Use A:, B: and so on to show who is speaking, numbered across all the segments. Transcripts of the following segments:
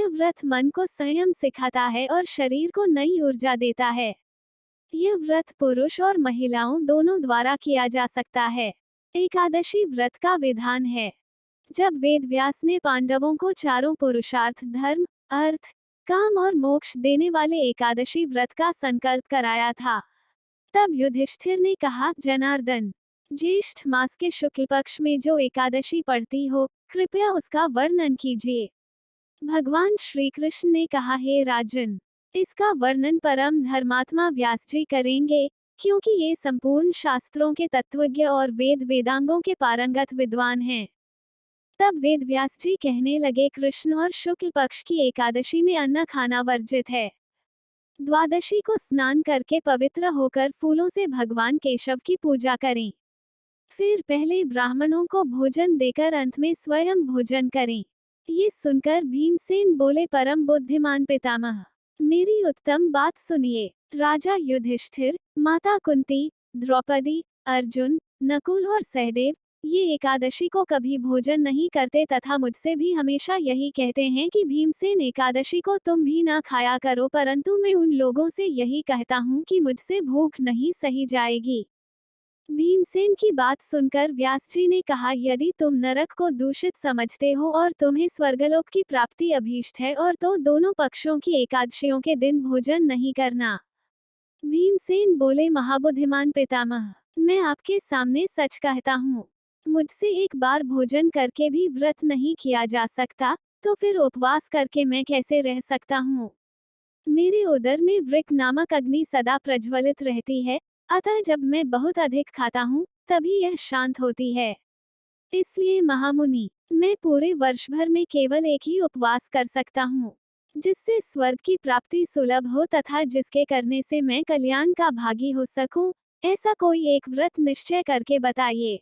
A: यह व्रत मन को संयम सिखाता है और शरीर को नई ऊर्जा देता है। यह व्रत पुरुष और महिलाओं दोनों द्वारा किया जा सकता है। एकादशी व्रत का विधान है। जब वेद व्यास ने पांडवों को चारों पुरुषार्थ धर्म, अर्थ, काम और मोक्ष देने वाले एकादशी व्रत का संकल्प कराया था, तब युधिष्ठिर ने कहा, जनार्दन, ज्येष्ठ मास के शुक्ल पक्ष में जो एकादशी पड़ती हो, कृपया उसका वर्णन कीजिए। भगवान श्री कृष्ण ने कहा, हे राजन, इसका वर्णन परम धर्मात्मा व्यास जी करेंगे, क्योंकि ये संपूर्ण शास्त्रों के तत्वज्ञ और वेदांगों के पारंगत विद्वान हैं। तब वेद व्यास जी कहने लगे, कृष्ण और शुक्ल पक्ष की एकादशी में अन्न खाना वर्जित है। द्वादशी को स्नान करके पवित्र होकर फूलों से भगवान केशव की पूजा करें। फिर पहले ब्राह्मणों को भोजन देकर अंत में स्वयं भोजन करें। ये सुनकर भीमसेन बोले, परम बुद्धिमान पितामह, मेरी उत्तम बात सुनिए। राजा युधिष्ठिर, माता कुंती, द्रौपदी, अर्जुन, नकुल और सहदेव ये एकादशी को कभी भोजन नहीं करते तथा मुझसे भी हमेशा यही कहते हैं कि भीमसेन एकादशी को तुम भी ना खाया करो, परंतु मैं उन लोगों से यही कहता हूँ कि मुझसे भूख नहीं सही जाएगी। भीमसेन की बात सुनकर व्यास जी ने कहा, यदि तुम नरक को दूषित समझते हो और तुम्हें स्वर्गलोक की प्राप्ति अभीष्ट है और तो दोनों पक्षों की एकादशियों के दिन भोजन नहीं करना। भीमसेन बोले, महाबुद्धिमान पितामह, मैं आपके सामने सच कहता हूँ, मुझसे एक बार भोजन करके भी व्रत नहीं किया जा सकता, तो फिर उपवास करके मैं कैसे रह सकता हूँ। मेरे उदर में वृक नामक अग्नि सदा प्रज्वलित रहती है, अतः जब मैं बहुत अधिक खाता हूँ तभी यह शांत होती है। इसलिए महामुनि, मैं पूरे वर्ष भर में केवल एक ही उपवास कर सकता हूँ, जिससे स्वर्ग की प्राप्ति सुलभ हो तथा जिसके करने से मैं कल्याण का भागी हो सकूं। ऐसा कोई एक व्रत निश्चय करके बताइए,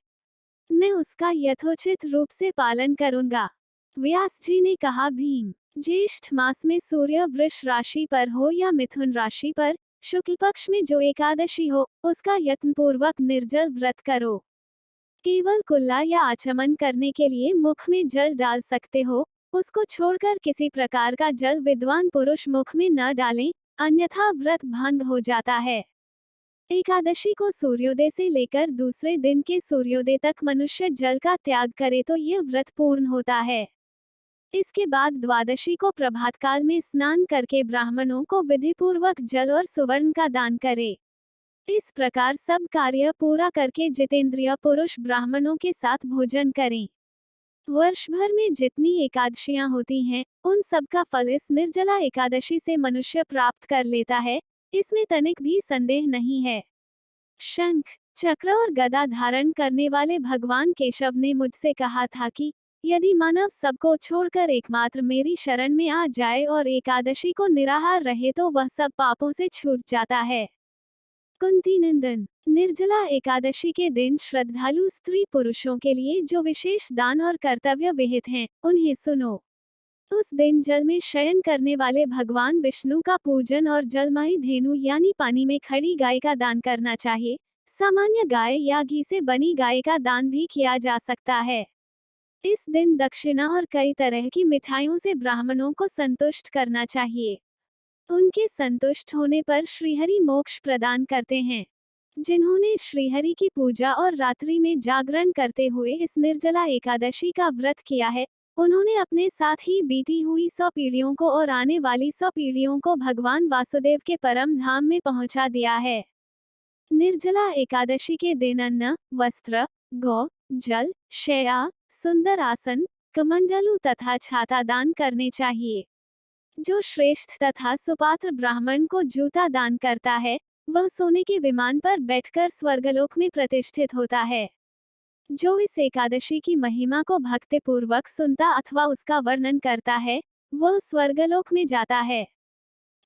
A: मैं उसका यथोचित रूप से पालन करूंगा। व्यास जी ने कहा, भीम, ज्येष्ठ मास में सूर्य वृष राशि पर हो या मिथुन राशि पर, शुक्ल पक्ष में जो एकादशी हो, उसका यत्नपूर्वक निर्जल व्रत करो। केवल कुल्ला या आचमन करने के लिए मुख में जल डाल सकते हो, उसको छोड़कर किसी प्रकार का जल विद्वान पुरुष मुख में न डालें, अन्यथा व्रत भंग हो जाता है। एकादशी को सूर्योदय से लेकर दूसरे दिन के सूर्योदय तक मनुष्य जल का त्याग करे तो यह व्रत पूर्ण होता है। इसके बाद द्वादशी को प्रभात काल में स्नान करके ब्राह्मणों को विधि पूर्वक जल और सुवर्ण का दान करे। इस प्रकार सब कार्य पूरा करके जितेंद्रिय पुरुष ब्राह्मणों के साथ भोजन करें। वर्ष भर में जितनी एकादशियां होती हैं, उन सब का फल इस निर्जला एकादशी से मनुष्य प्राप्त कर लेता है, इसमें तनिक भी संदेह नहीं है। शंख, चक्र और गदा धारण करने वाले भगवान केशव ने मुझसे कहा था कि यदि मानव सबको छोड़कर एकमात्र मेरी शरण में आ जाए और एकादशी को निराहार रहे तो वह सब पापों से छूट जाता है। कुंती नंदन, निर्जला एकादशी के दिन श्रद्धालु स्त्री पुरुषों के लिए जो विशेष दान और कर्तव्य विहित हैं, उन्हें सुनो। उस दिन जल में शयन करने वाले भगवान विष्णु का पूजन और जलमयी धेनु यानी पानी में खड़ी गाय का दान करना चाहिए। सामान्य गाय या घी से बनी गाय का दान भी किया जा सकता है। इस दिन दक्षिणा और कई तरह की मिठाइयों से ब्राह्मणों को संतुष्ट करना चाहिए। उनके संतुष्ट होने पर श्रीहरि मोक्ष प्रदान करते हैं। जिन्होंने श्रीहरि की पूजा और रात्रि में जागरण करते हुए इस निर्जला एकादशी का व्रत किया है, उन्होंने अपने साथ ही बीती हुई 100 पीढ़ियों को और आने वाली 100 पीढ़ियों को भगवान वासुदेव के परम धाम में पहुंचा दिया है। निर्जला एकादशी के दिन अन्न, वस्त्र, गौ, जल, शैया, सुंदर आसन, कमंडलू तथा छाता दान करने चाहिए। जो श्रेष्ठ तथा सुपात्र ब्राह्मण को जूता दान करता है, वह सोने के विमान पर बैठकर स्वर्गलोक में प्रतिष्ठित होता है। जो इस एकादशी की महिमा को भक्तिपूर्वक सुनता अथवा उसका वर्णन करता है, वह स्वर्गलोक में जाता है।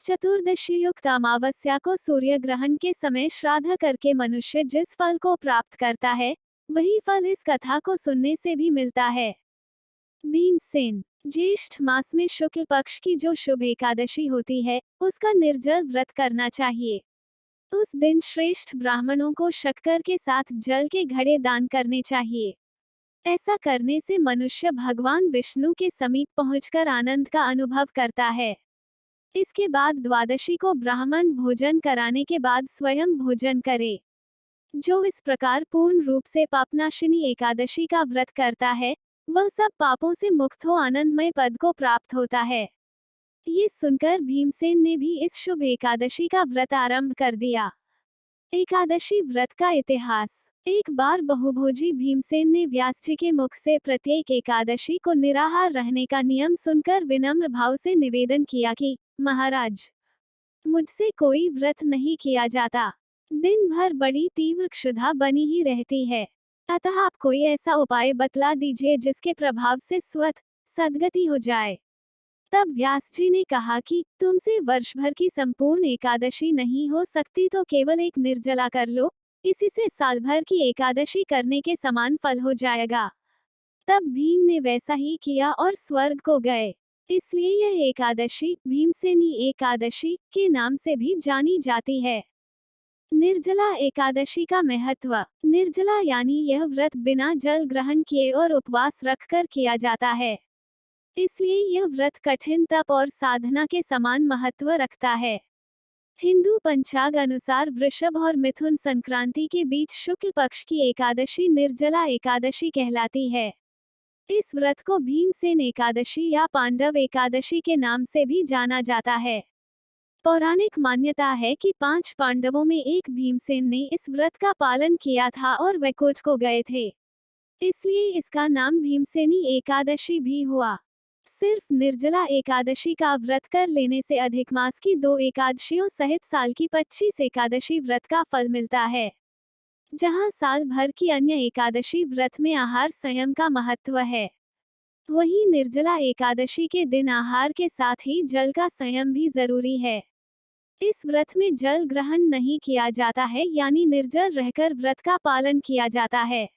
A: चतुर्दशी युक्त अमावस्या को सूर्य ग्रहण के समय श्राद्ध करके मनुष्य जिस फल को प्राप्त करता है, वही फल इस कथा को सुनने से भी मिलता है। भीमसेन, ज्येष्ठ मास में शुक्ल पक्ष की जो शुभ एकादशी होती है, उसका निर्जल व्रत करना चाहिए। उस दिन श्रेष्ठ ब्राह्मणों को शक्कर के साथ जल के घड़े दान करने चाहिए। ऐसा करने से मनुष्य भगवान विष्णु के समीप पहुंचकर आनंद का अनुभव करता है। इसके बाद द्वादशी को ब्राह्मण भोजन कराने के बाद स्वयं भोजन करे। जो इस प्रकार पूर्ण रूप से पापनाशिनी एकादशी का व्रत करता है, वह सब पापों से मुक्त हो आनंदमय पद को प्राप्त होता है। ये सुनकर भीमसेन ने भी इस शुभ एकादशी का व्रत आरंभ कर दिया। एकादशी व्रत का इतिहास। एक बार बहुभोजी भीमसेन ने व्यास जी के मुख से प्रत्येक एकादशी को निराहार रहने का नियम सुनकर विनम्र भाव से निवेदन किया कि महाराज, मुझसे कोई व्रत नहीं किया जाता। दिन भर बड़ी तीव्र क्षुधा बनी ही रहती है। अतः आप कोई ऐसा उपाय बतला दीजिए जिसके प्रभाव से स्वतः सद्गति हो जाए। तब व्यास जी ने कहा कि तुमसे वर्ष भर की संपूर्ण एकादशी नहीं हो सकती तो केवल एक निर्जला कर लो, इसी से साल भर की एकादशी करने के समान फल हो जाएगा। तब भीम ने वैसा ही किया और स्वर्ग को गए। इसलिए यह एकादशी भीमसेनी एकादशी के नाम से भी जानी जाती है। निर्जला एकादशी का महत्व। निर्जला यानी यह व्रत बिना जल ग्रहण किए और उपवास रखकर किया जाता है। इसलिए यह व्रत कठिन तप और साधना के समान महत्व रखता है। हिंदू पंचांग अनुसार वृषभ और मिथुन संक्रांति के बीच शुक्ल पक्ष की एकादशी निर्जला एकादशी कहलाती है। इस व्रत को भीमसेन एकादशी या पांडव एकादशी के नाम से भी जाना जाता है। पौराणिक मान्यता है कि 5 पांडवों में एक भीमसेन ने इस व्रत का पालन किया था और वैकुंठ को गए थे। इसलिए इसका नाम भीमसेनी एकादशी भी हुआ। सिर्फ निर्जला एकादशी का व्रत कर लेने से अधिक मास की 2 एकादशियों सहित साल की 25 एकादशी व्रत का फल मिलता है। जहां साल भर की अन्य एकादशी व्रत में आहार संयम का महत्व है, वहीं निर्जला एकादशी के दिन आहार के साथ ही जल का संयम भी जरूरी है। इस व्रत में जल ग्रहण नहीं किया जाता है, यानी निर्जल रहकर व्रत का पालन किया जाता है।